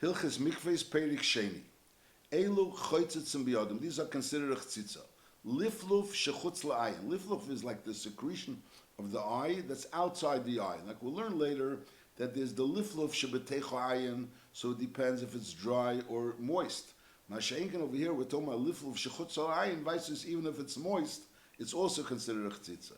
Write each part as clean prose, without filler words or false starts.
Hilchis Mikvaos Perik Sheni. Elu Choitzitzim Biyodim. These are considered a chtzitza. Lifluf Shechutz La'ayin. Lifluf is like the secretion of the eye that's outside the eye. Like we'll learn later that there's the lifluf Shebetecho Ayin, so it depends if it's dry or moist. Masha'inkin over here, we're talking about lifluf Shechutz La'ayin, vices, even if it's moist, it's also considered a chtzitza.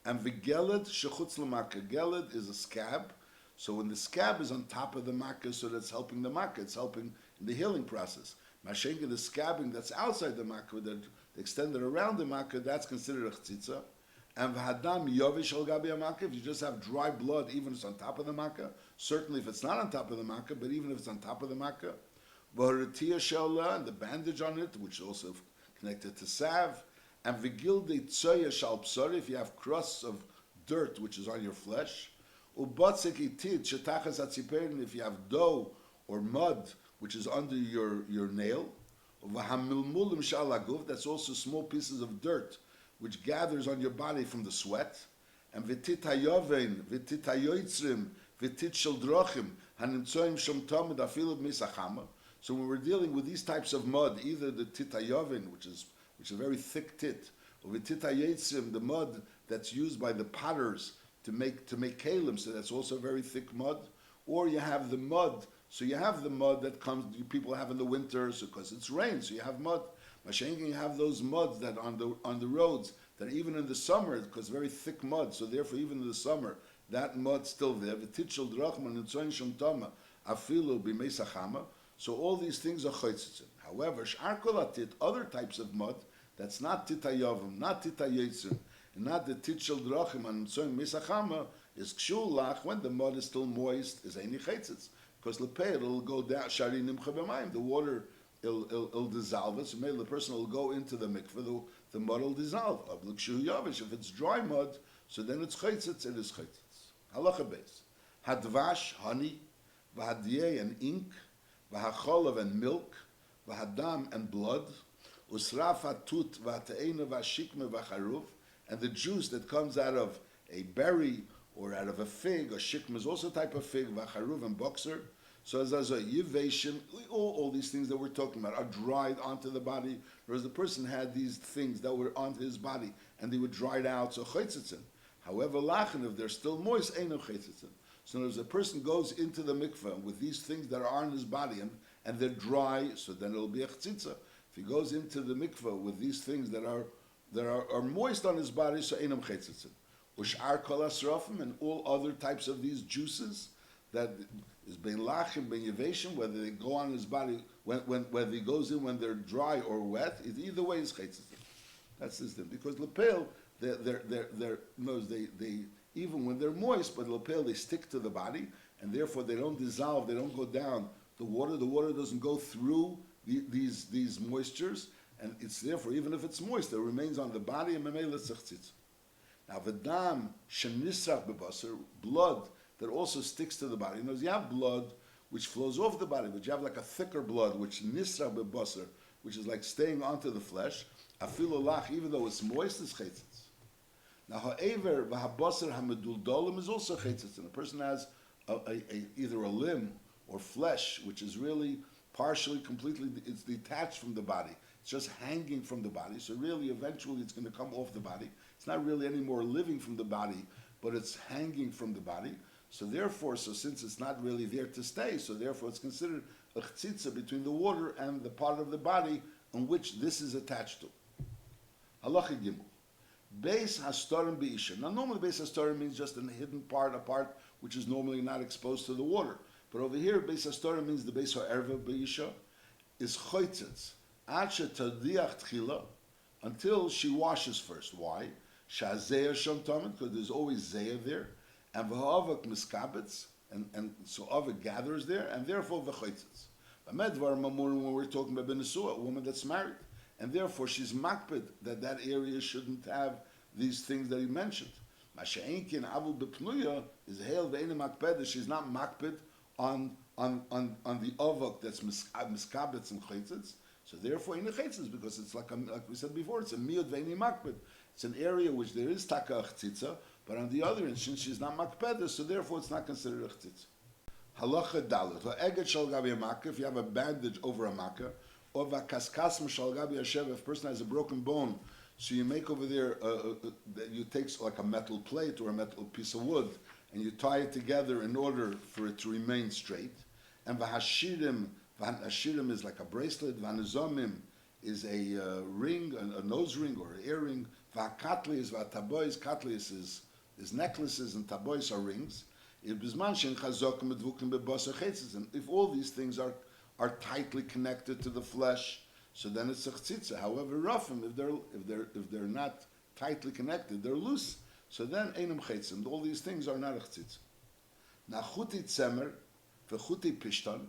And V'geled Shechutz L'Makkah. Geled is a scab. So when the scab is on top of the makkah, so that's helping the makkah, it's helping in the healing process. Mashenka, the scabbing that's outside the makkah, that extended around the makkah, that's considered a chtzitza. And v'hadam yovish al gabi makkah, if you just have dry blood, even if it's on top of the makkah, certainly if it's not on top of the makkah, but even if it's on top of the makkah, v'haratia she'olah, and the bandage on it, which is also connected to salve, and v'gilde tzoya shal psari, if you have crusts of dirt which is on your flesh, ubatzek itit shetachas atziperin, if you have dough or mud which is under your nail, v'hamilmulim shal aguf, that's also small pieces of dirt which gathers on your body from the sweat, and v'tit hayovein, v'tit hayoitzrim, v'tit shel drochim, hanimtzoim shom tamid afilu b'misachama. So when we're dealing with these types of mud, either the tit hayovein, which is a very thick tit, or v'tit hayoitzrim, the mud that's used by the potters to make kalim, so that's also very thick mud, or you have the mud. So you have the mud that people have in the winter, so because it's rain, so you have mud. Mashenkin, you have those muds that on the roads that even in the summer, because very thick mud, so therefore even in the summer that mud's still there. V'titchel drachman and tzoyin shom tama afilu b'meisachama. So all these things are chaytzitzim. However, sh'ar kol hatit, other types of mud that's not titayavim, not titayetzim, and not the titchel drachim and tzoyin meisachama, is kshulach when the mud is still moist, is any chaytzitz. Because lepei, it'll go down, shari nimcha b'mayim, the water, it'll dissolve it, so maybe the person will go into the mikveh, the mud will dissolve. If it's dry mud, so then it's chaytzitz, it is chaytzitz. Halacha beis. Hadvash, honey, v'hadiyeh, and ink, v'hacholav, and milk, v'hadam, and blood, usraf hatut, v'hate'ena, v'hashikme, v'charuv, and the juice that comes out of a berry, or out of a fig, or shikma is also a type of fig, v'charuv, and boxer. So as a yiveshim, all these things that we're talking about are dried onto the body, whereas the person had these things that were onto his body, and they were dried out, so chaytzitzin. However, lachen, if they're still moist, ain't no chaytzitzin. So as a person goes into the mikveh with these things that are on his body, and they're dry, so then it'll be a chtzitza. If he goes into the mikveh with these things that are moist on his body, so ain't no chaytzitzin. Ush'ar kol asrafim, and all other types of these juices, that is bein lachim, bein yeveshim, whether they go on his body, whether he goes in when they're dry or wet, either way is chaytzitzim. That's this thing. Because lepel, they even when they're moist, but lepel, they stick to the body, and therefore they don't dissolve, they don't go down. The water doesn't go through these moistures, and it's therefore, even if it's moist, it remains on the body, and memela it's chaytzitzim. Now, v'dam shenisrach b'basar, blood that also sticks to the body. You know, you have blood which flows off the body, but you have like a thicker blood, which nisrach b'basar, which is like staying onto the flesh. Afilu lach, even though it's moist, is chaytzitz. Now, ha'ever v'habasar ha'meduldolim is also chaytzitz. And a person has either a limb or flesh, which is really partially, completely, it's detached from the body. It's just hanging from the body. So really, eventually, it's going to come off the body. It's not really any more living from the body, but it's hanging from the body. So therefore, since it's not really there to stay, so therefore it's considered a chtzitza between the water and the part of the body on which this is attached to. Halacha Gimel. Beis hastorim be'isha. Now normally beis hastorim means just a hidden part, a part which is normally not exposed to the water. But over here, beis hastorim means the beis ha'erva be'isha is choitzitz. Acha tadiach tchila, until she washes first. Why? Shazeya shom tamid, because there's always zeya there, and v'ha'avak miskabetz, and so avak gathers there, and therefore v'choitzitz. V'medvar mamurim, when we're talking about benesua, a woman that's married, and therefore she's makpid that area shouldn't have these things that he mentioned. Masha'inkin avul bepnuya is hail ve'ena makped, she's not makpid on the avak that's miskabetz and choitzitz. So therefore, in the chaytzitz, because it's like we said before, it's a miyud ve'ini makped. It's an area which there is taka chtzitza, but on the other hand, since she's not makpeda, so therefore it's not considered a chtzitza. Halacha dalet. Eged shal gabi a makkah, if you have a bandage over a makkah, or vakaskasm shal gabi a shev, if a person has a broken bone, so you make over there, you take like a metal plate or a metal piece of wood, and you tie it together in order for it to remain straight. And vahashirim is like a bracelet, vanizomim is a ring, a nose ring or an earring. V'akatlis, v'atabois, katlis is necklaces, and tabois are rings. If all these things are tightly connected to the flesh, so then it's a chtzitza. However, rafim, if they're not tightly connected, they're loose. So then einam chetzim. All these things are not a chtzitza. Now chuti tzemer, v'chuti pishtan,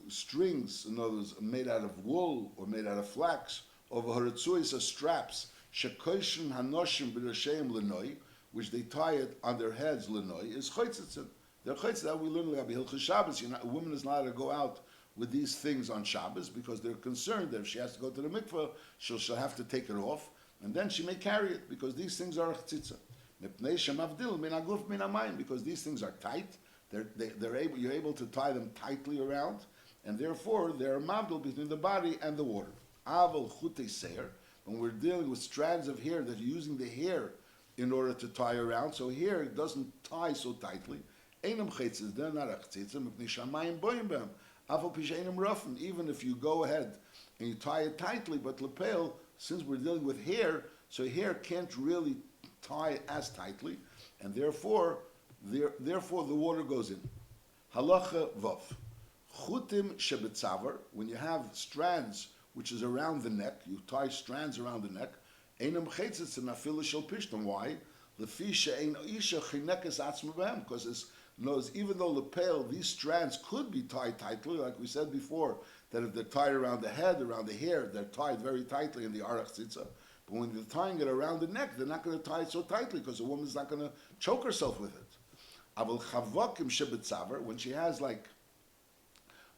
strings, in other words, made out of wool or made out of flax, or v'horitzuis are straps, shekoishin hanoshim b'rasheim lenoi, which they tie it on their heads, lenoi, is chaytzitzin. They're chaytzitzin, that we learn about Hilchos Shabbos. A woman is not allowed to go out with these things on Shabbos because they're concerned that if she has to go to the mikveh, she'll have to take it off, and then she may carry it because these things are chaytzitza. Mipnei shemavdil min aguf min hamayim, because these things are tight. You're able to tie them tightly around, and therefore they're mavdil between the body and the water. Aval chutei seir, when we're dealing with strands of hair that you're using the hair in order to tie around, so here it doesn't tie so tightly. Einam chetzis, they're not a chetzitza. Mipnei shamayim boyim b'hem. Aval pisha einam rafim. Even if you go ahead and you tie it tightly, but lepel, since we're dealing with hair, so hair can't really tie as tightly, and therefore the water goes in. Halacha vav. Chutim shebetzavar, when you have strands which is around the neck, you tie strands around the neck. Einam chetzitz and afilu shel pishtam. Why? Lefisha ein isha chinekes atzma b'hem, because even though lepel, these strands could be tied tightly, like we said before, that if they're tied around the head, around the hair, they're tied very tightly in the arach tzitza. But when they're tying it around the neck, they're not going to tie it so tightly because the woman's not going to choke herself with it. Aval chavakim shebetzaver, when she has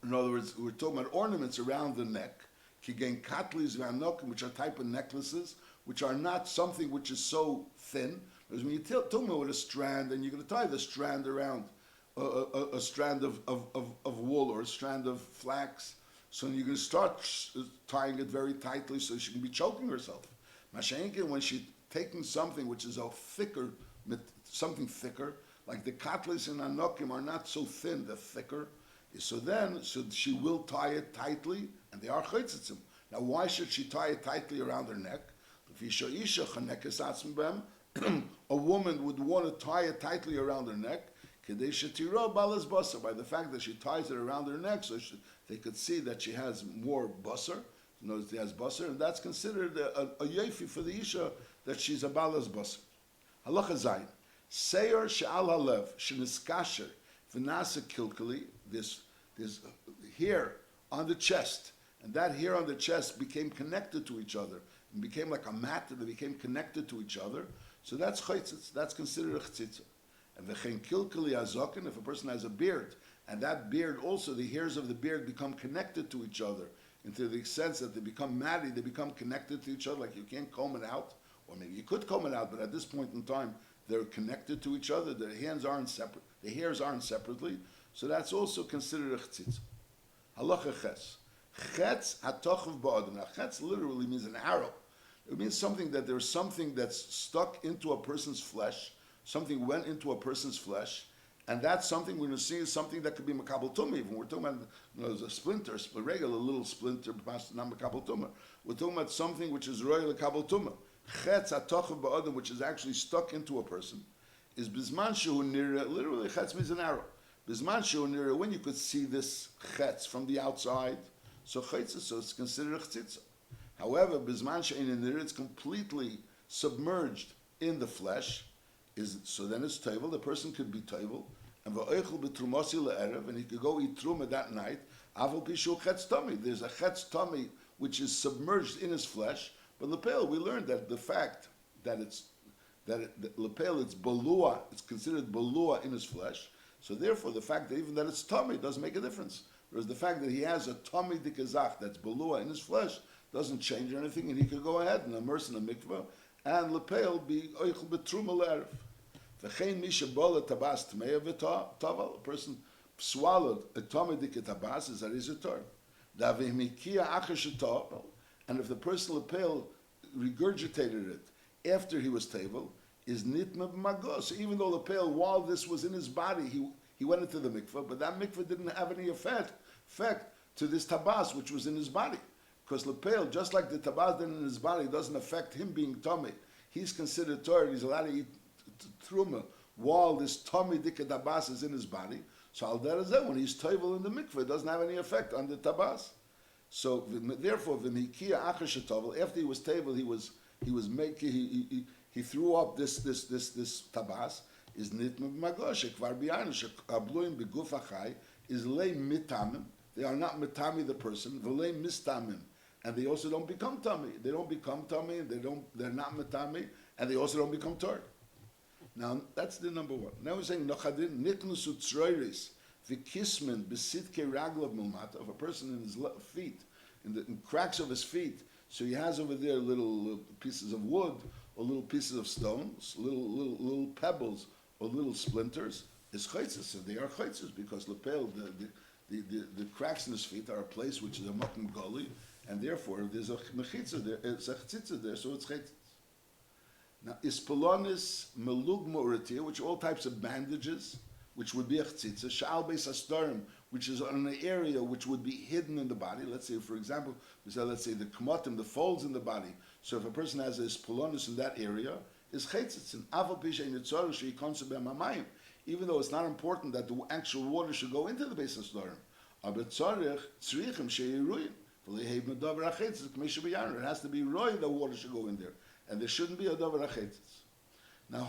in other words, we're talking about ornaments around the neck, kigen katlis v'anokim, which are type of necklaces, which are not something which is so thin. Because when you tell me with a strand, and you're going to tie the strand around a strand of wool or a strand of flax, so you're going to start tying it very tightly so she can be choking herself. Mashenkin, when she's taking something which is something thicker, like the katlis and anokim are not so thin, they're thicker, so she will tie it tightly, and they are chaytzitzim. Now, why should she tie it tightly around her neck? A woman would want to tie it tightly around her neck, by the fact that she ties it around her neck, so they could see that she has more basar. She has basar, and that's considered a yefi for the isha, that she's a balas basar. Halacha zayin. Seir she'al halev sheniskasher v'nasa kilkali. This hair on the chest, and that hair on the chest became connected to each other, and became like a mat, and they became connected to each other. So that's chaytzitz. That's considered a chtzitza. And v'chein kilkali azokin, if a person has a beard, and that beard also, the hairs of the beard become connected to each other, into the sense that they become matty, they become connected to each other, like you can't comb it out, or maybe you could comb it out, but at this point in time, they're connected to each other, the hairs aren't separately, so that's also considered a chtzitza. Halacha ches. Chetz hatochav ba'adam. Now, chetz literally means an arrow. It means there's something that's stuck into a person's flesh, something went into a person's flesh, and that's something we're going to see is something that could be makabel tumah. Even we're talking about a splinter, a regular little splinter, not makabel tumah. We're talking about something which is royal makabel tumah. Chetz hatochav ba'adam, which is actually stuck into a person, is bizman shehu nira. Literally, chetz means an arrow. Bizman shehu nira, when you could see this chetz from the outside, so it's considered a chtzitza. However, bizman she'ein nira, it's completely submerged in the flesh. So then it's table. The person could be table, and va'oichel b'trumasi le'erev, and he could go eat truma that night. Aval pishu chetz tummy. There's a chetz tummy which is submerged in his flesh. But lepel, we learned that the fact that lepel, it's balua, it's considered balua in his flesh. So therefore, the fact that even that it's tummy doesn't make a difference. Whereas the fact that he has a tummy dikazach, that's balua in his flesh, doesn't change anything, and he could go ahead and immerse in a mikveh, and lepel be oichel betruma le'erev. V'chein misha bola tabas tmeya v'taval, a person swallowed a tomedik etabas is a tor. And if the person lapel regurgitated it after he was table, is nitma b'magos. So even though lapel, while this was in his body, he went into the mikveh, but that mikveh didn't have any effect to this tabas which was in his body. Because lapel, just like the tabas in his body doesn't affect him being tummy, he's considered Torah, he's allowed to eat truma while this tummy dikka tabas is in his body. So al derazeh, when he's toivel in the mikveh, it doesn't have any effect on the tabas. So therefore, v'mikia achar shetovel, after he was table, he was making he threw up this tabas is nitma b'magosh kvar b'yanu shekabluim beguf achai is lei mitamim. They are not mitami the person, v'lei mistamim, and they also don't become tummy. They don't become tummy. They're not mitami, and they also don't become tor. Now that's the number one. Now we're saying nochadin nitnusu tzroiris v'kismen besitke raglav mulmata, of a person in his feet, in the cracks of his feet. So he has over there little pieces of wood or little pieces of stones, little pebbles or little splinters. Is chaytzis, so they are chaytzis because lapel the cracks in his feet are a place which is a makom goli, and therefore there's a mechitza there, it's a chitzah there, so it's chaytzis. Now, ispelonis melug mo'uratir, which are all types of bandages, which would be a chitzah, sha'al beis astarim, which is on an area which would be hidden in the body. Let's say, for example, let's say the kmotim, the folds in the body. So if a person has a ispelonis in that area, is chaytzis, and aval pisha in itzorah she'ikonseh b'mamayim. Even though it's not important that the actual water should go into the beis hastorim, but tzarich tzrichim she'iruyin. It has to be roy, the water should go in there, and there shouldn't be a davar achetzis. Now,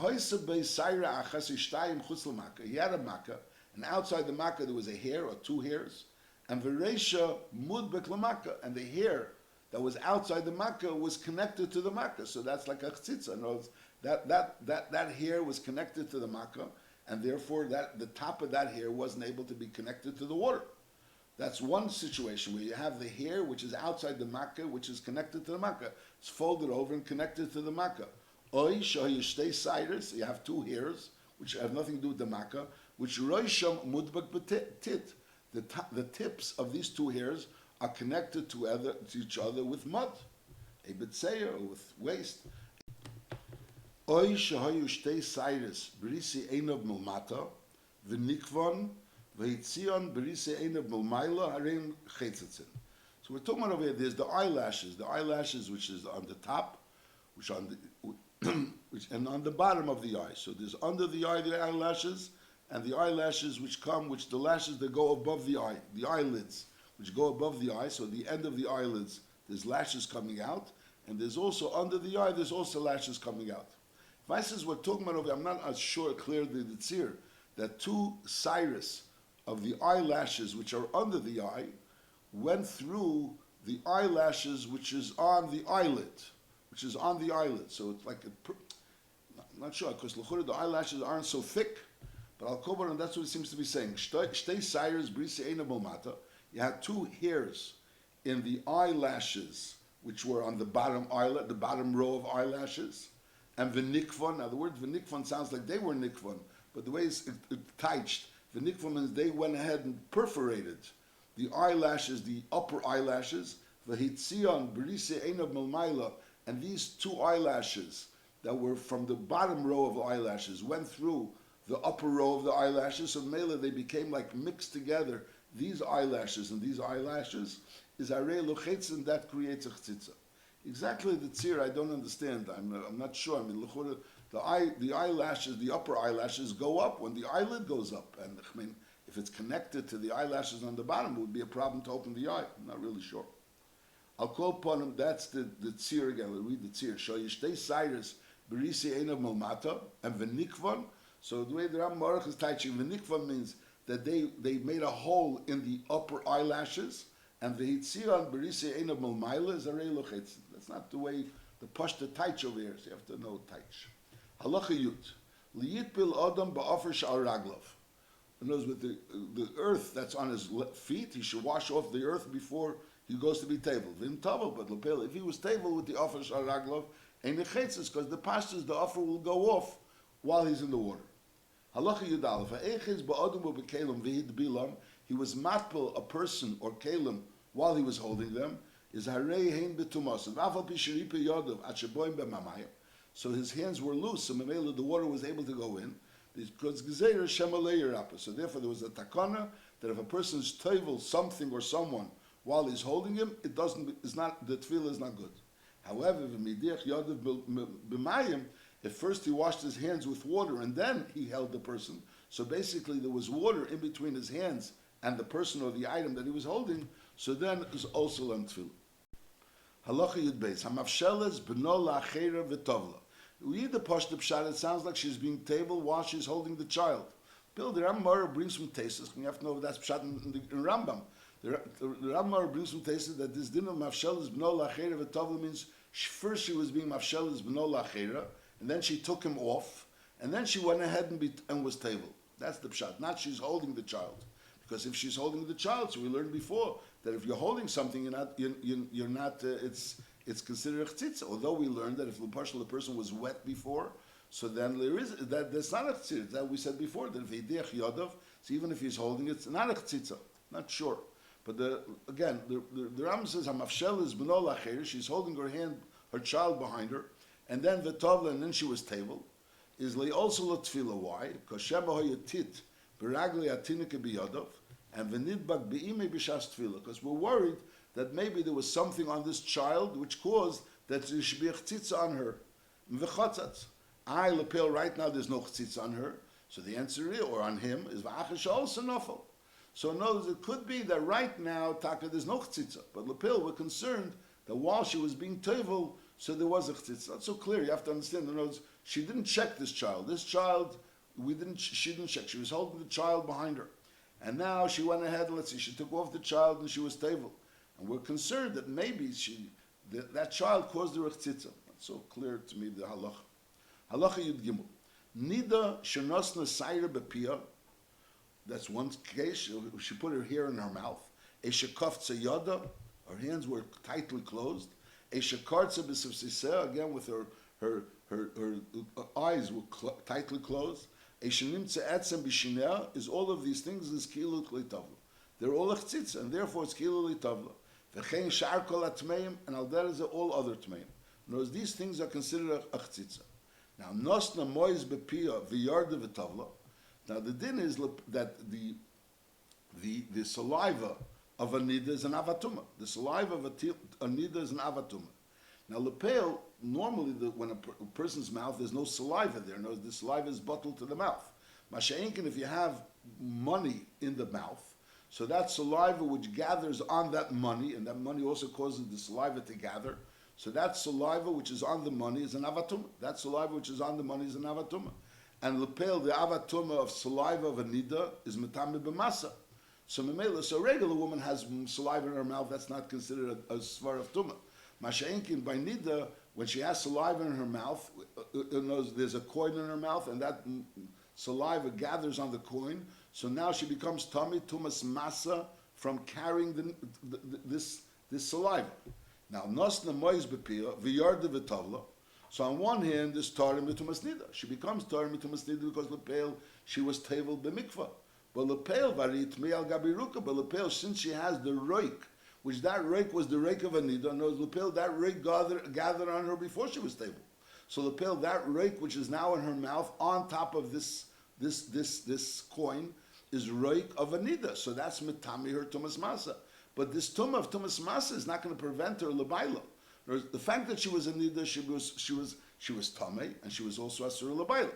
he had a makkah, and outside the makkah there was a hair or two hairs, and v'reisha mudbek l'makkah, and the hair that was outside the makkah was connected to the makkah. So that's like a chtzitza. That hair was connected to the makkah, and therefore the top of that hair wasn't able to be connected to the water. That's one situation where you have the hair which is outside the makkah, which is connected to the makkah. It's folded over and connected to the makkah. Oy shoyishtei siders, you have two hairs which have nothing to do with the makkah, which roisham mudbak betit. The tips of these two hairs are connected to each other with mud, a betzeyer, or with waste. Oy shoyishtei siders, brisi einov mulmata, v'nikvon, v'hitzion brisi einov mulmayla harim chetzitzin. So we're talking about over here. There's the eyelashes which is on the top, which on the and on the bottom of the eye. So there's under the eye the eyelashes, and the eyelashes which the lashes that go above the eye, the eyelids, which go above the eye. So the end of the eyelids, there's lashes coming out, and there's also under the eye, there's also lashes coming out. If I says we're talking about over, I'm not as sure clearly the tzir that two cyrus of the eyelashes which are under the eye went through the eyelashes which is on the eyelid. So it's like I'm not sure, because the eyelashes aren't so thick, but al kobar, and that's what it seems to be saying. Shtei sayers brisi eina bolmata. You had two hairs in the eyelashes, which were on the bottom eyelid, the bottom row of eyelashes, and v'nikvon. Now the word v'nikvon sounds like they were nikvon, but the way it's taiched, v'nikvon means they went ahead and perforated the eyelashes, the upper eyelashes, v'hitzion brisi eina bolmayla. And these two eyelashes that were from the bottom row of the eyelashes went through the upper row of the eyelashes, so mele they became like mixed together. These eyelashes and these eyelashes is arei lochetz, and that creates a chtzitza. Exactly the tzir I don't understand. I'm not sure. I mean, the eyelashes, the upper eyelashes go up when the eyelid goes up, and I mean, if it's connected to the eyelashes on the bottom, it would be a problem to open the eye. I'm not really sure. I'll call upon him. That's the tzir again. We'll read the tzir. Show yishtei siders berisi einav malmata and v'nikvon. So the way the Ram Baruch is teaching, v'nikvon means that they made a hole in the upper eyelashes, and v'hitzion berisi einav malmayla is arei lochetz. That's not the way the pashta teach over here. So you have to know teach. Halacha yut liyitpil adam ba'afer shal raglav. In other words, with the earth that's on his feet, he should wash off the earth before he goes to be table. V'im tavo, but lapel, if he was table with the offer sharaglov, ain't a chetzes, because the pastures, the offer will go off while he's in the water. Halacha Yudalef. Ha'echiz ba'odum u'bekelim v'hid bilam. He was matpil, a person or kelim, while he was holding them. Is harei hein betumas. V'afal pishiripe yodov atsheboim b'mamayim. So his hands were loose, so Mamela, the water was able to go in. Because Gezeira Shemalei Rapa. So therefore there was a takana that if a person is toivel something or someone while he's holding him, it doesn't, it's not, the tefillah is not good. However, if first he washed his hands with water and then he held the person, so basically there was water in between his hands and the person or the item that he was holding, so then is also lem tefillah. Halacha Yud Beis, Hamavsheles b'no la'achera v'tovla. We read the Pashto Pshat, it sounds like she's being table while she's holding the child. Bill, the Rambam brings some tastes. You have to know if that's Pshat in Rambam. The Rambam brings some tastes that this din of Mafshelis B'no Lachera V'Tovla means first she was being Mafshelis B'no Lachera, and then she took him off, and then she went ahead and was table. That's the Pshat, not she's holding the child. Because if she's holding the child, so we learned before that if you're holding something, you're not. It's considered a chtzitza. Although we learned that if the person was wet before, so then that's not a chtzitza. That we said before that if he diach yodov, so even if he's holding it, it's not a chtzitza. Not sure. But the Rambam says Hamafshel is b'no lacher. She's holding her child behind her, and then v'tovla, and then she was table. Is also la tefillah. Why? Because shema hoyatit b'ragli atinika b'yodov and v'nidbak b'imei b'shas tefillah. Because we're worried that maybe there was something on this child which caused that there should be a chtzitza on her. V'chatzatz. I lepel right now there's no chtzitza on her. So the answer is, or on him, is v'achash also nofel. So in other words, it could be that right now, Taka, there's no chtzitza. But lepel, we're concerned that while she was being tevel, so there was a chtzitza. Not so clear, you have to understand. In other words, she didn't check this child. This child, she didn't check. She was holding the child behind her. And now she went ahead, she took off the child and she was tevel. And we're concerned that maybe that child caused her a chtzitza. Not so clear to me, the halacha. Halacha Yud Gimel. Nida shenosna sayre bepia. That's one case. She put her hair in her mouth. Esha kafza yada. Her hands were tightly closed. Esha kartza b'sivsiseh. Again, with her eyes were tightly closed. Esha nimtza etzem b'shineh. Is all of these things is kilu klitavla. They're all a chtzitza, and therefore it's kilu litavla. V'chein shar kol atmeim, and al dereze all other tmeim. Notice these things are considered a chtzitza. Now, nosna mois bepia v'yarda v'tavla. Now, the din is that the saliva of a nida is an avatuma. The saliva of a nida is an avatuma. Now, lepel, normally when a person's mouth, there's no saliva there. No, the saliva is bottled to the mouth. Masha'inkin, if you have money in the mouth, so that saliva which gathers on that money, and that money also causes the saliva to gather, so that saliva which is on the money is an avatuma. That saliva which is on the money is an avatuma. And lepel, the avatuma of saliva of a nida, is metame b'masa. So memela, so a regular woman has saliva in her mouth, that's not considered a svar of tuma. Masha'inkin, by nida, when she has saliva in her mouth, there's a coin in her mouth, and that saliva gathers on the coin, so now she becomes tummy tumas masa from carrying this saliva. Now, nosna mois bepia v'yarda v'tavla. So on one hand, this tarim mitumas nida. She becomes tarim mitumas nida because lepel she was tavel b'mikva. But lepel varit me al gabiruka. But lepel, since she has the roik, which that roik was the roik of a nida, no lepel that roik gathered on her before she was tavel. So lepel that roik which is now in her mouth on top of this coin is roik of a nida. So that's mitami her tumas masa. But this tumah of tumas masa is not going to prevent her lebaila. The fact that she was a nida, she was tamei, and she was also asur lebaila.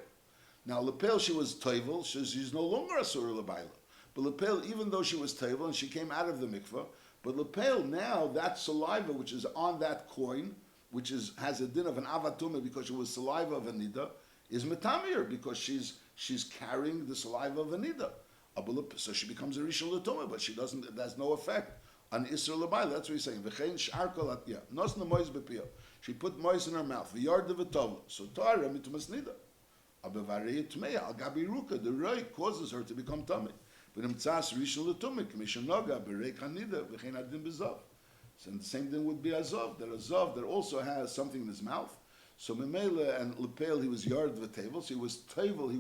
Now lepel she was toivel, she's no longer asur lebaila. But lepel, even though she was toivel and she came out of the mikvah, but lepel now that saliva which is on that coin, which has a din of an avatuma because it was saliva of a nida, is metamir because she's carrying the saliva of a nida. So she becomes a rishon l'tumah, but she doesn't. There's no effect on Isra L'bayla. That's what he's saying. V'chein sh'ar kol atiyah. Nosna mois b'piyah. She put mois in her mouth. V'yarda v'tovla. So Torah mitumas nida. Abevarei tmeya al gabi ruka. The roi causes her to become tummy. V'nimtzas rishon l'tumah. K'misha noga b'rei kanida. V'chein adin b'zav. So the same thing would be azov. That azov that also has something in his mouth. So Memela and Lepel, he was yard v'tevel. So he was tevel.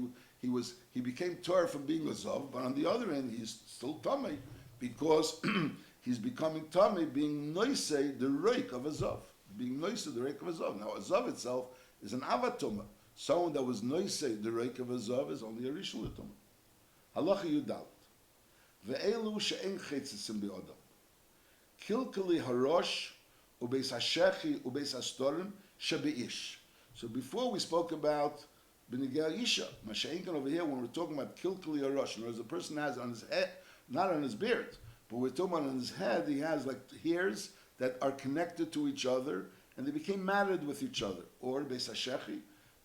he became Torah from being a Zav, but on the other hand, he's still Tamei because he's becoming Tamei being Noisei, the Reik of a Zav. Being Noisei, the Reik of a Zav. Now, a Zav itself is an Avatoma. Someone that was Noisei, the Reik of a Zav, is only a Rishon L'Toma. Halacha Yudalit. Ve'elu she'en chetzitzim be'odam. Kilkeli harosh ubeis hashechi ubeis hastorim shebe'ish. So before we spoke about B'negei Isha, Masha'inkan over here, when we're talking about Kilkeli harosh, in other words, the person has on his head, not on his beard, but we're talking about on his head, he has like hairs that are connected to each other, and they became matted with each other. Or Beis HaShechi,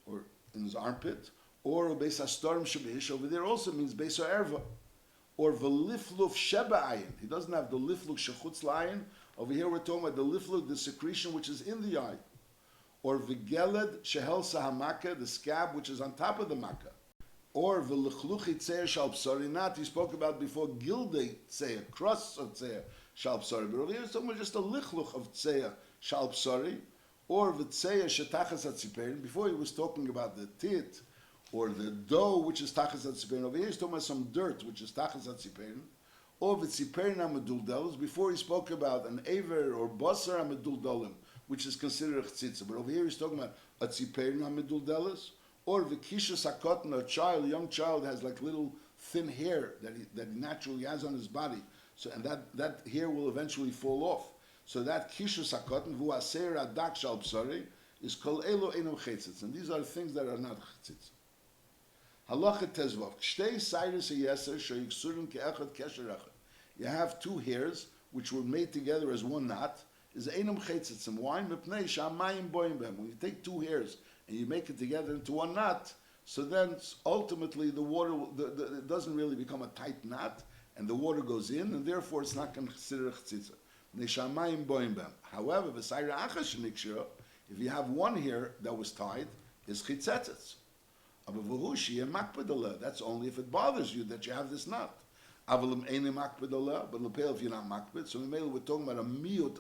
or in his armpit, or Beis HaStorim shebe'ish, over there also means Beis HaErva. Or v'lifluf sheba ayin. He doesn't have the lifluk shechutz la'ayin. Over here we're talking about the lifluk, the secretion which is in the eye. Or v'geled shehel sahamaka, the scab which is on top of the makkah. Or v'lichluchi tzeir shal psari, not, he spoke about before, gildei tzeir, crusts of tzeir shal psari. But over here it's talking about just a lichluch of tzeir shal psari. Or v'tzeir shetachas atziperin. Before he was talking about the tit, or the dough which is tachas atziperin. Over here he's talking about some dirt which is tachas atziperin. Or v'tziperin ameduldelos. Before he spoke about an aver or basar ameduldolim, which is considered a chtzitza. But over here he's talking about a tziperin ameduldelos. Or v'kishas hakotan, a young child has like little thin hair that he naturally has on his body. So and that hair will eventually fall off. So that kishas hakotan vu aser adak shal psari is kol elo eno chetzitz. And these are things that are not chetzitz. Halacha tezvav. Shtei sayris hayeser sheyiksurim ke'echad kesher echad. You have two hairs which were made together as one knot. Is enum chetzitzim. Why? Mipnei shamayim boim bem. When you take two hairs and you make it together into one knot, so then ultimately the water it doesn't really become a tight knot, and the water goes in, and therefore it's not going to consider chitzitza. Neshamayim boim bem. However, v'sayra achash nikshira, if you have one hair that was tied, is chitzetzitz. That's only if it bothers you that you have this knot. But if you're not makpid, so we're talking about a miut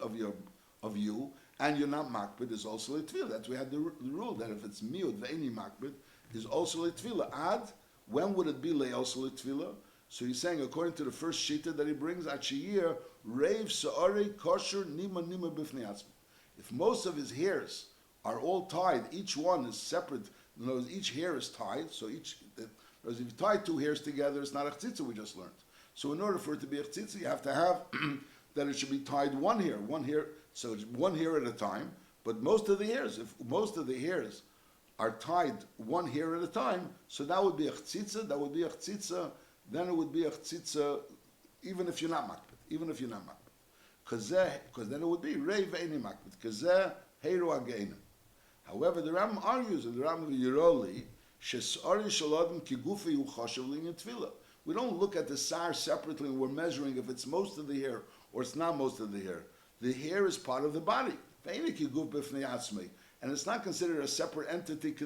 of you, and you're not makpid, is also a tefillah. That's we had the rule that if it's miut ve'eni makpid, is also a tefillah. Ad, when would it be also a tefillah? So he's saying according to the first shita that he brings, Achiyir reiv sa'ari kosher nima bifnei atzmi. If most of his hairs are all tied, each one is separate. In other words, each hair is tied, so if you tie two hairs together, it's not a chtzitza, we just learned. So in order for it to be a chtzitza, you have to have that it should be tied one hair, so it's one hair at a time, but most of the hairs, if most of the hairs are tied one hair at a time, so that would be a chtzitza, then it would be a chtzitza, even if you're not makbid, because then it would be rei ve'eni makbid, kazeh heiru ha'ge'enim. However, the Rambam argues in the Rambam Yeroli, shesari shaladim kigufi hu chashav l'inyan tefillah. We don't look at the sar separately and we're measuring if it's most of the hair or it's not most of the hair. The hair is part of the body. And it's not considered a separate entity. So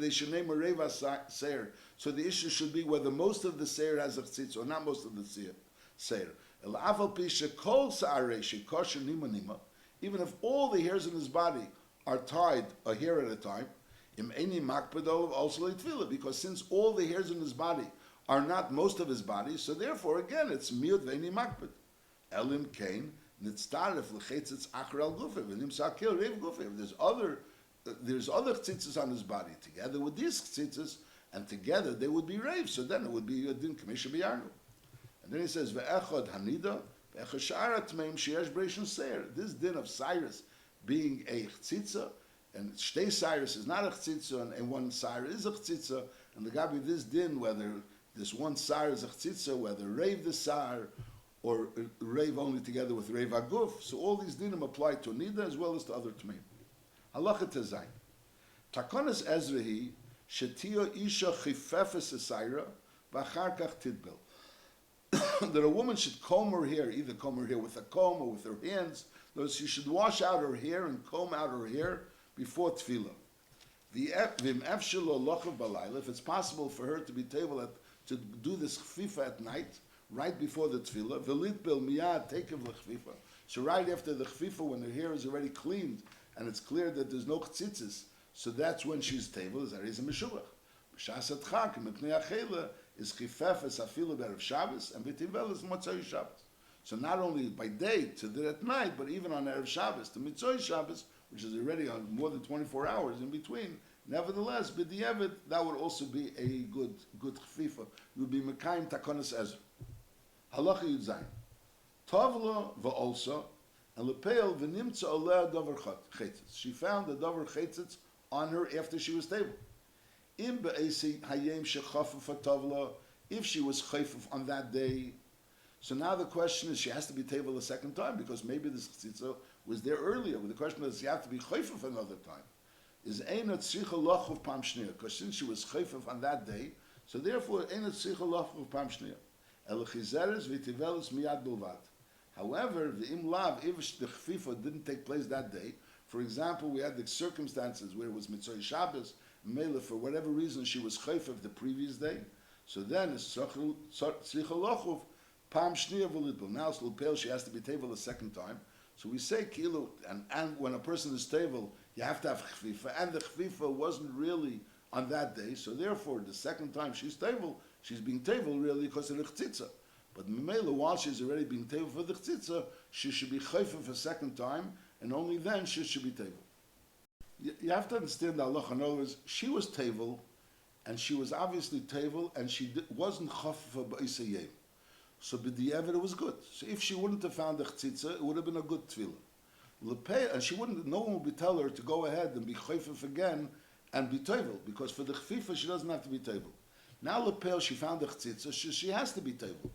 the issue should be whether most of the seir has a tzitz or not most of the seir. Even if all the hairs in his body are tied a hair at a time, because since all the hairs in his body are not most of his body, so therefore again it's miut ve'eni makbid. Elim kain nitztaref l'chetzitz achar al gufiv v'nim sakil reiv gufiv. There's other tzitzis on his body together with these tzitzis, and together they would be reiv. So then it would be a din k'misha b'yarnu. And then he says ve'echad hanida ve'echad shara tmeim sheyesh b'reishon seir. This din of Cyrus being a chtzitza, and shtei Cyrus is not a chtzitza, and one Cyrus is a chtzitza, and the gabi this din whether this one sar is a chtzitza, whether reiv the sar, or reiv only together with reiv aguf. So all these dinim apply to nida as well as to other tmeim. Halacha tezayin. Takonas ezrehi shetiyo isha chifefes esayra v'achar kach tidbel. That a woman should comb her hair, either comb her hair with a comb or with her hands. Those she should wash out her hair and comb out her hair before tefillah. If it's possible for her to be able to do this chfifa at night, right before the tefillah, velitbel miyad tekev lechfifa. So right after the chfifa, when her hair is already cleaned and it's clear that there's no chtzitzis, so that's when she's table. Is a meshubach. Shasat Chak Mipnei Achela is Chifefes Afilu Berev Shabbos and B'Tivel is Motzei Shabbos. So not only by day to do it at night, but even on Erev Shabbos to Mitzvah Shabbos, which is already on more than 24 hours in between. Nevertheless, b'di'evet, that would also be a good chfifa. You would be mekayim takonas ezra. Halacha Yud Zayin. Tavla va'olsa and lepeil v'nimtza oleh davar chetzitz. She found the davar chetzitz on her after she was table. Im be'esi hayem shechafuf tavla, if she was chayfuf on that day. So now the question is, she has to be table a second time because maybe this chetzitza was there earlier. But the question is, you have to be chayfuf another time. Is einat tzricha lochuv pam shniya, because since she was chayfuf on that day, so therefore einat tzricha lochuv pam shniya. El chizeres v'tivelis miyad bilvat. However, the imlav, if the chfifa didn't take place that day, for example, we had the circumstances where it was Mitzvah Shabbos, Mela, for whatever reason she was chayfuf the previous day, so then it's tzricha lochuv pam shniya v'litbel. Now it's l'pel, she has to be table a second time. So we say kilu, and when a person is table, you have to have chfifa, and the chfifa wasn't really on that day, so therefore the second time she's table, she's being table really because of the chtzitza. But Mimela, while she's already being table for the chtzitza, she should be chayfa for a second time, and only then she should be table. You have to understand the halacha. In other words, she was table, and she was obviously table, and she wasn't chaffa b'isayim. So b'di'evet it was good. So if she wouldn't have found the chtzitza, it would have been a good tefillah. And she wouldn't. No one would tell her to go ahead and be chayfif again and be table, because for the chfifa she doesn't have to be table. Now lepel, she found the chtzitza, she has to be table.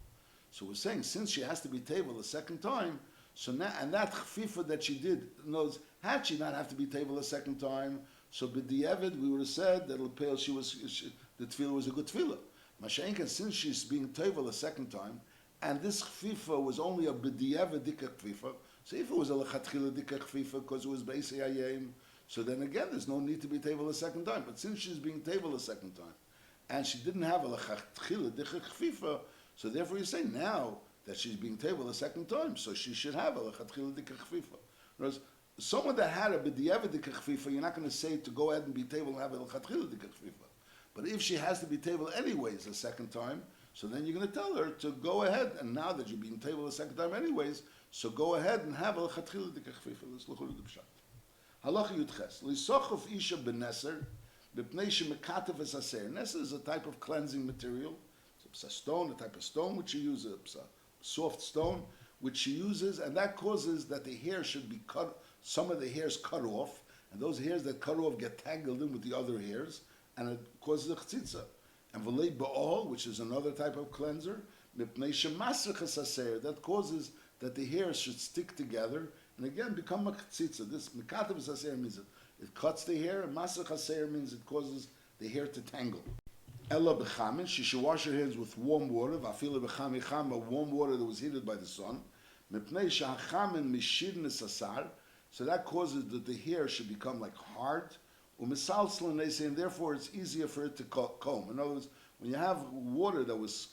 So we're saying since she has to be table a second time, so now, and that chfifa that she did, knows had she not have to be table a second time, so b'di'evet we would have said that lepel the tefillah was a good tefillah. Mashenka, since she's being table a second time, and this chfifa was only a b'di'evet dikah chfifa. So if it was a lechatchila dikah chfifa because it was b'esei hayem, so then again there's no need to be table a second time. But since she's being table a second time, and she didn't have a lechatchila dikah chfifa, so therefore you say now that she's being table a second time, so she should have a lechatchila dikah chfifa. Whereas someone that had a b'di'evet dikah chfifa, you're not going to say to go ahead and be table and have a lechatchila dikah chfifa. But if she has to be table anyways a second time, so then you're going to tell her to go ahead, and now that you're being table a second time anyways, so go ahead and have a chatchila dikah chfifa. Let's look at the pshat. Halacha Yudches. Lisochov isha beneser, b'pnei shemekatev es aser. Neser is a type of cleansing material. It's a stone, a type of stone which she uses, a soft stone which she uses, and that causes that the hair should be cut. Some of the hairs cut off, and those hairs that cut off get tangled in with the other hairs, and it causes a chtzitza. And v'lei ba'ol, which is another type of cleanser, mipnei shemasrich es aser, that causes that the hairs should stick together and again become a chtzitza. This mekatev es aser means it cuts the hair, and masrich aser means it causes the hair to tangle. Ella b'chamin, she should wash her hands with warm water, v'afila b'chami chama, warm water that was heated by the sun. Mipnei shehachamin mishidin es asar, so that causes that the hair should become like hard. And therefore it's easier for it to comb. In other words, when you have water that was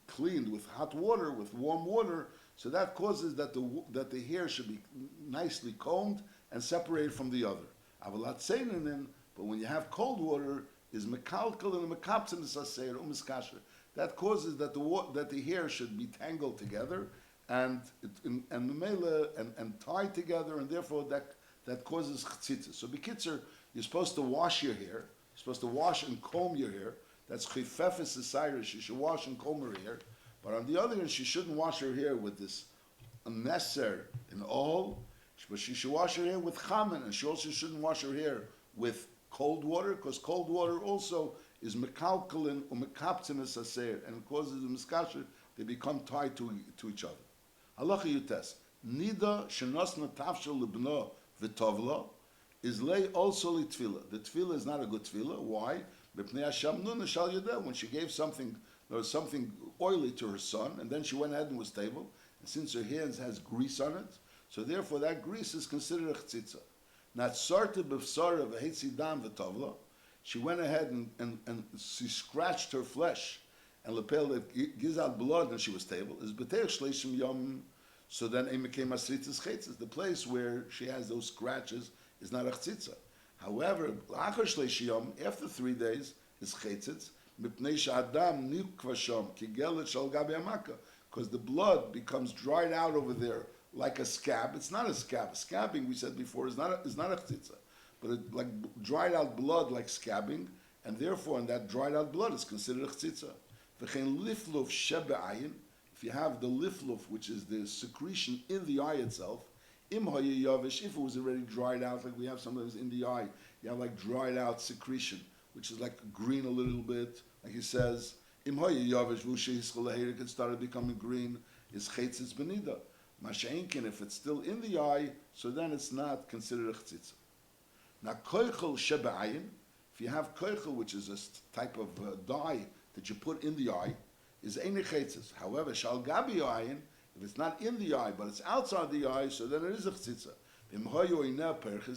cleaned with hot water, with warm water, so that causes that the hair should be nicely combed and separated from the other. But when you have cold water, is mekalkal and mekapsin saseir umiskasher. That causes that the hair should be tangled together and tied together, and therefore that causes chtzitza. So b'kitzer, you're supposed to wash your hair. You're supposed to wash and comb your hair. That's chifefes esayra. She should wash and comb her hair. But on the other hand, she shouldn't wash her hair with this neser and all. But she should wash her hair with chamen, and she also shouldn't wash her hair with cold water, because cold water also is mekalkalin or mekaptzin esaser, and causes the miskasher, they become tied to each other. Halacha Yutes. Nida shenosna tafshel libno v'tovla is lay also tefillah. The tefillah is not a good tefillah. Why? When she gave something, there was something oily to her son, and then she went ahead and was stable. And since her hands has grease on it, so therefore that grease is considered a chtzitza. Not sarta b'vsara v'hetzidam v'tovla. She went ahead and she scratched her flesh, and lepel that gives out blood, and she was stable. Is b'teich shleishim yom. So then it became asritzis chetzis. The place where she has those scratches is not a chtzitza. However, after 3 days, is chetzitz, mipnei she'adam nikvasham kigelet shal gabi hamaka, because the blood becomes dried out over there like a scab. It's not a scab. Scabbing, we said before, is not a chetzitza, but it, like dried out blood like scabbing, and therefore, in that dried out blood is considered a chetzitza. V'chein lifluf shebe'ayin, if you have the lifluf, which is the secretion in the eye itself, im yavish, if it was already dried out, like we have sometimes in the eye, you have like dried out secretion, which is like green a little bit, like he says, im yavish v'ushe hischolahirik, it started becoming green, is chetzitz benida. Masha'inkin, if it's still in the eye, so then it's not considered a chetzitza. Now, koichel shebe'ayin, if you have koichel, which is a type of dye that you put in the eye, is eine chetzitz. However, shal gabi ayin, if it's not in the eye, but it's outside the eye, so then it is a chetzitza.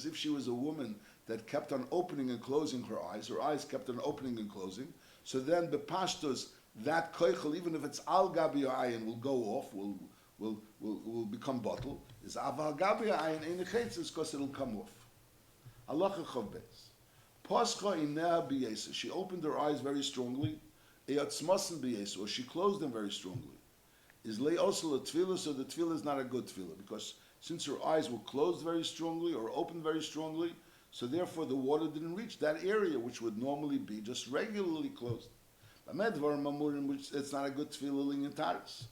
If she was a woman that kept on opening and closing her eyes kept on opening and closing, so then the pashtus, that koichel, even if it's al gabi ayin, will go off, will become bottle. Is aval gabi ayin eine chetzitz, because it'll come off. Halacha chav beis. Pascha ineh b'yesa. She opened her eyes very strongly. Eyatzmasen b'yesa, or she closed them very strongly. Is lay also a tefillah, so the tefillah is not a good tefillah, because since her eyes were closed very strongly or opened very strongly, so therefore the water didn't reach that area which would normally be just regularly closed. Which it's not a good tefillah in taris.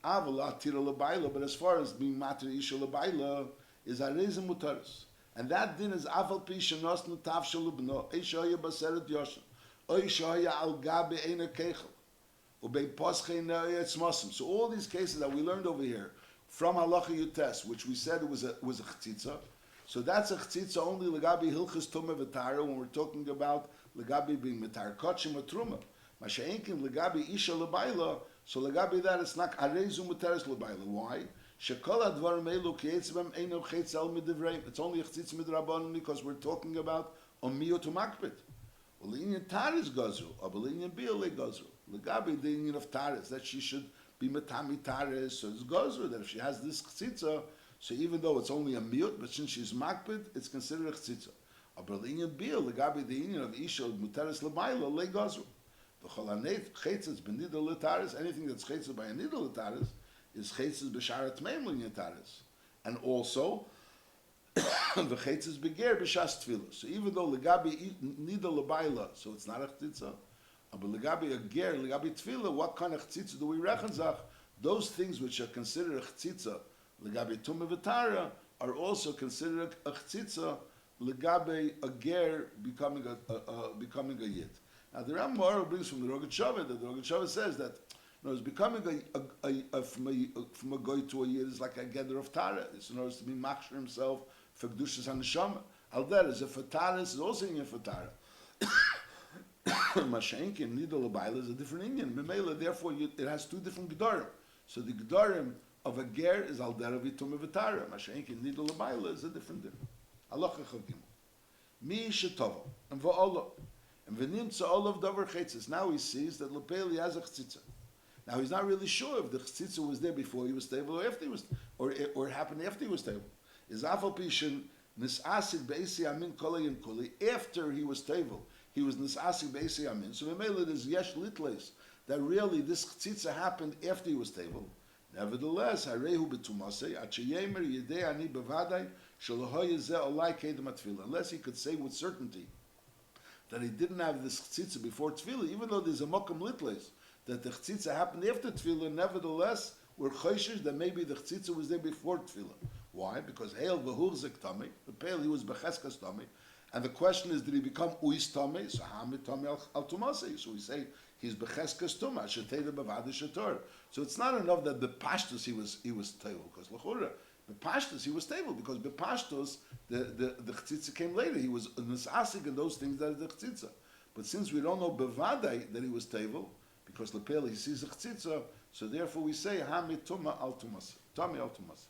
But as far as being matir isha lebaila, is arezim mutaris. And that din is afal pi shenosnu tavshel ubno, eisha haya baseret yoshem, eisha haya al gabe einer keichel, ubei posche ne'ya etzmasim. So all these cases that we learned over here, from halacha yutes, which we said was a chetzitza, so that's a chetzitza only legabi hilchas tumah v'tara, when we're talking about legabi being metar kotchim or truma. Masha'enkin legabi isha lebaila, so legabi that it's not arezu muteres lebaila. Why? It's only a chitz midrabanan because we're talking about omiyot to makbet. L'inyan taris gazru, or l'inyan bi'alei gazru. L'gabi the inyan of taris, that she should be metami taris, so it's gazru, that if she has this chitza, so even though it's only a miyot, but since she's makbet, it's considered a chitza. But l'inyan bi'al, l'gabi the inyan of isha muteres l'mayla, le gazru. The cholanet chitzas benida l'taris, anything that's chitzas by a nida l'taris, is chetzes b'sharat meim l'nyataris, and also the chetzes beger b'shas tefillah. So even though legabi nida lebaila, so it's not a chtzitza, but legabi a ger, legabi tefillah, what kind of chtzitza do we reckon zach? Those things which are considered a chtzitza, legabi tumah v'tara, are also considered a chtzitza, legabi a ger becoming a yid. Now the Rambam brings from the Rogatchover that the Rogatchover says that it's becoming from a goy to a yid is like a gather of Tara. It's in order to be machshir himself for kedushas and neshama. Al that is a for Tara is also in for Tara. Mashenkin nidal abayla is a different Indian. Memela, therefore, it has two different gedarim. So the gedarim of a ger is al der of itum of Tara. Mashenkin nidal abayla is a different different. Allah chachavim. Mi shetova and va'ollah and v'nimtza all of davar chetzes. Now he sees that lepeli has a chetzitza. Now he's not really sure if the chtzitza was there before he was stable or after he was, or it happened after he was stable. Is afal pishin nisasik beisi amin kolayim kuli. After he was stable, he was nisasik beisi amin. So memela is yesh litles that really this chtzitza happened after he was stable. Nevertheless, harehu betumasei acheyemer yedei ani bevadai shalohoy zeh olai kedem atfila. Unless he could say with certainty that he didn't have this chtzitza before tefillah, even though there's a mokum litles that the chtzitza happened after tefillah, nevertheless, we're choishes that maybe the chtzitza was there before tefillah. Why? Because Heil v'hurzik tamei, the pale he was becheskas tamei, and the question is, did he become uis tamei? So hamid tamei al tumasei. So we say he's becheskas tumah sheteda bavadi shetor. So it's not enough that the pashtus he was stable, because lechura the pashtus he was stable, because the pashtus the chtzitza came later. He was nisasik and those things that is the chtzitza. But since we don't know bevadai that he was stable, because lepel he sees a chtzitza, so therefore we say hamid tuma al tumas, tami al tumas.